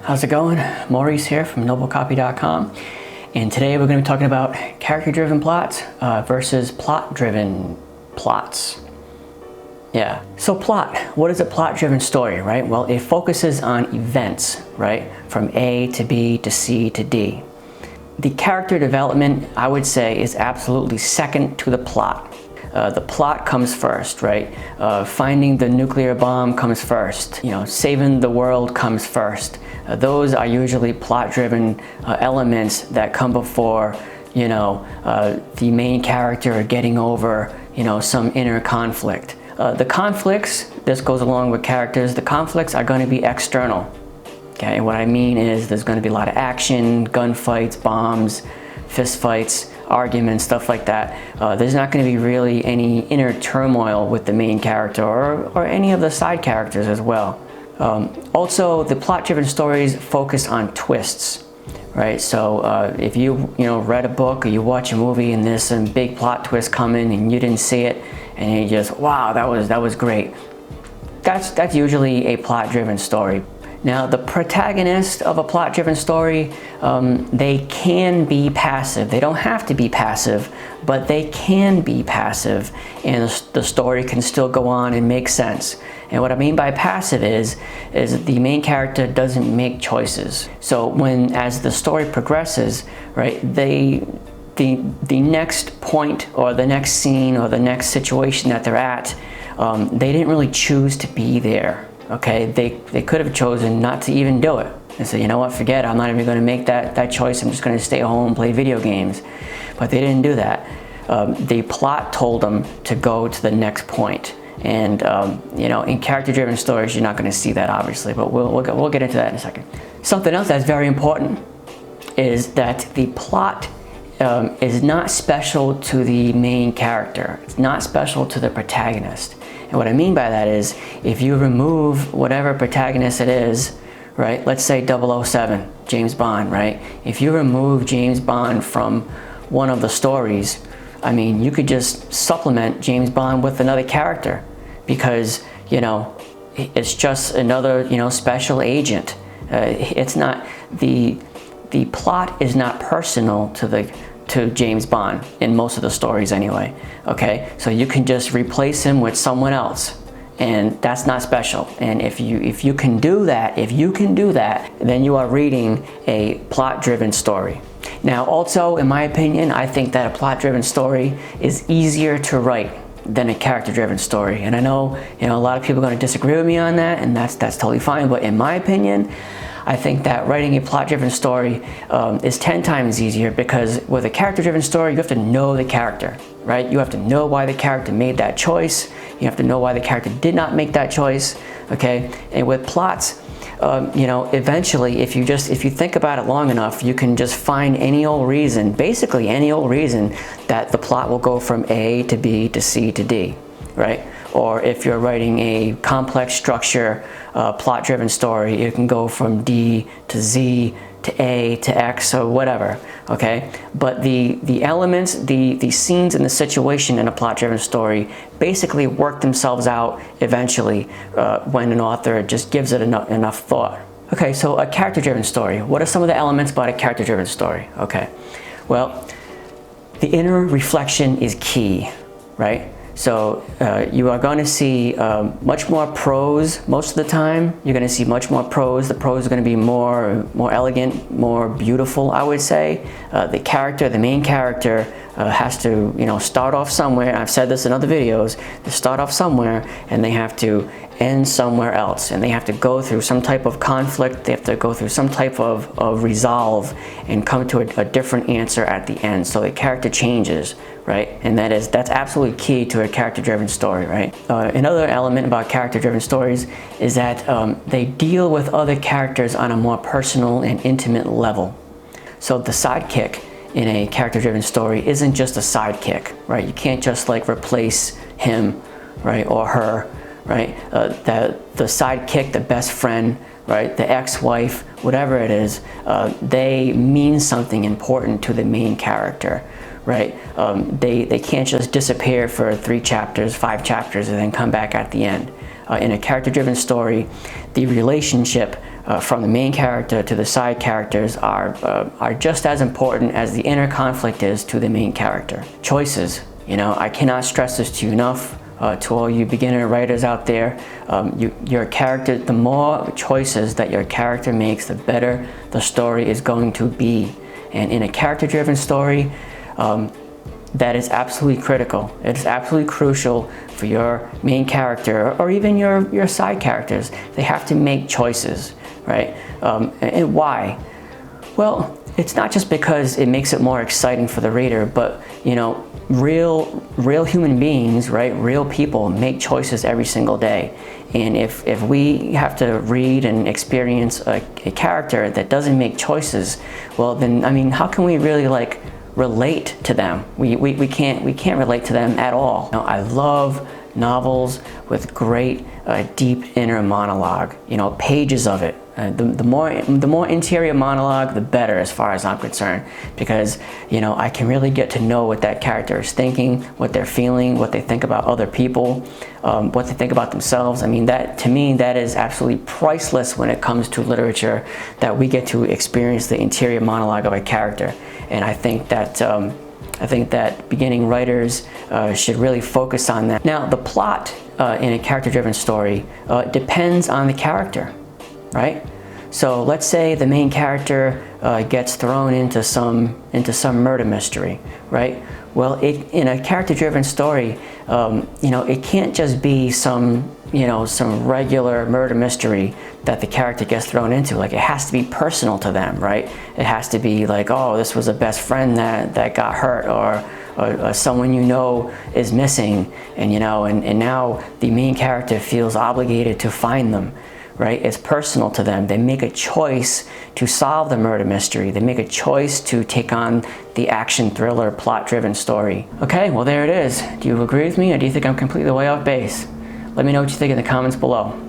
How's it going? Maurice here from noblecopytips, and today we're going to be talking about character-driven plots versus plot-driven plots. Yeah. So plot, what is a plot-driven story, right? Well, it focuses on events, right? From A to B to C to D. The character development, I would say, is absolutely second to the plot. The plot comes first, right? Finding the nuclear bomb comes first. Saving the world comes first. Those are usually plot-driven elements that come before, the main character getting over, some inner conflict. The conflicts, this goes along with characters, the conflicts are going to be external. Okay, what I mean is there's going to be a lot of action, gunfights, bombs, fistfights, arguments, stuff like that. There's not going to be really any inner turmoil with the main character or any of the side characters as well. Also, the plot-driven stories focus on twists, right? So if you read a book or you watch a movie and there's some big plot twist coming and you didn't see it and you just, wow, that was great. That's usually a plot-driven story. Now, the protagonist of a plot-driven story, they can be passive. They don't have to be passive, but they can be passive, and the story can still go on and make sense. And what I mean by passive is the main character doesn't make choices. So as the story progresses, right, the next point or the next scene or the next situation that they're at, they didn't really choose to be there. Okay, they could have chosen not to even do it and say, you know what, forget it, I'm not even going to make that choice, I'm just going to stay home and play video games. But they didn't do that. The plot told them to go to the next point. And in character-driven stories, you're not going to see that, obviously, but we'll get into that in a second. Something else that's very important is that the plot is not special to the main character. It's not special to the protagonist. And what I mean by that is, if you remove whatever protagonist it is, right, let's say 007, James Bond, right? If you remove James Bond from one of the stories, I mean, you could just supplement James Bond with another character because, it's just another, special agent. It's not, the plot is not personal to James Bond in most of the stories anyway. Okay, so you can just replace him with someone else, and that's not special. And if you can do that, then you are reading a plot-driven story. Now, also, in my opinion, I think that a plot-driven story is easier to write than a character-driven story. And I know, a lot of people are going to disagree with me on that, and that's totally fine. But in my opinion, I think that writing a plot-driven story is 10 times easier, because with a character-driven story, you have to know the character, right? You have to know why the character made that choice. You have to know why the character did not make that choice, okay? And with plots, eventually, if you think about it long enough, you can just find any old reason, basically any old reason, that the plot will go from A to B to C to D, right? Or if you're writing a complex structure, plot-driven story, it can go from D to Z to A to X or whatever, okay? But the elements, the scenes and the situation in a plot-driven story basically work themselves out eventually when an author just gives it enough thought. Okay, so a character-driven story. What are some of the elements about a character-driven story? Okay, well, the inner reflection is key, right? So you are going to see much more prose most of the time. You're going to see much more prose. The prose is going to be more elegant, more beautiful, I would say. The main character has to, start off somewhere. I've said this in other videos. They start off somewhere and they have to end somewhere else. And they have to go through some type of conflict. They have to go through some type of resolve and come to a different answer at the end. So the character changes, right? And that's absolutely key to a character-driven story, right? Another element about character-driven stories is that they deal with other characters on a more personal and intimate level. So the sidekick in a character-driven story isn't just a sidekick, right? You can't just replace him, right, or her, right? The sidekick, the best friend, right, the ex-wife, whatever it is, they mean something important to the main character, right? They can't just disappear for 3 chapters, 5 chapters, and then come back at the end. In a character-driven story, the relationship from the main character to the side characters are just as important as the inner conflict is to the main character. Choices, you know, I cannot stress this to you enough. To all you beginner writers out there, your character, the more choices that your character makes, the better the story is going to be. And in a character-driven story, that is absolutely critical. It's absolutely crucial for your main character or even your side characters. They have to make choices, right? And why? Well, it's not just because it makes it more exciting for the reader, but you know, real human beings, right? Real people make choices every single day. And if we have to read and experience a character that doesn't make choices, well then, I mean, how can we really like relate to them? We can't relate to them at all. Now, I love novels with great deep inner monologue, you know, pages of it. The more interior monologue, the better as far as I'm concerned, because you know, I can really get to know what that character is thinking, what they're feeling, what they think about other people, what they think about themselves. I mean, that to me, that is absolutely priceless when it comes to literature, that we get to experience the interior monologue of a character. And I think that beginning writers should really focus on that. Now, the plot in a character-driven story depends on the character, right? So let's say the main character gets thrown into some murder mystery, right? Well, in a character-driven story, you know, it can't just be some regular murder mystery that the character gets thrown into. Like, it has to be personal to them, right? It has to be like, oh, this was a best friend that got hurt, or someone you know is missing, and you know, and now the main character feels obligated to find them, right? It's personal to them. They make a choice to solve the murder mystery. They make a choice to take on the action thriller plot-driven story. Okay, well there it is. Do you agree with me, or do you think I'm completely way off base? Let me know what you think in the comments below.